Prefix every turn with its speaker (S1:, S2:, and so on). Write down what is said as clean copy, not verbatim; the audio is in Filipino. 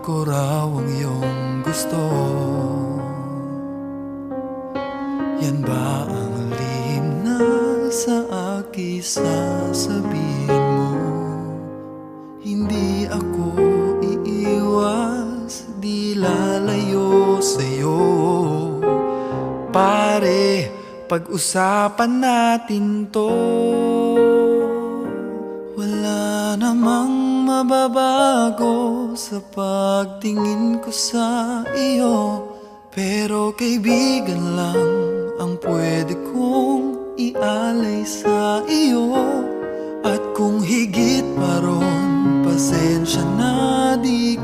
S1: ko raw ang iyong gusto. Yan ba ang lihim na sa akin sasabihin mo? Hindi ako iiwas, di lalayo sa'yo. Pare, pag-usapan natin to. Wala namang mababago sa pagtingin ko sa iyo, pero kaibigan lang ang pwede kong ialay sa iyo. At kung higit pa ron, pasensya na di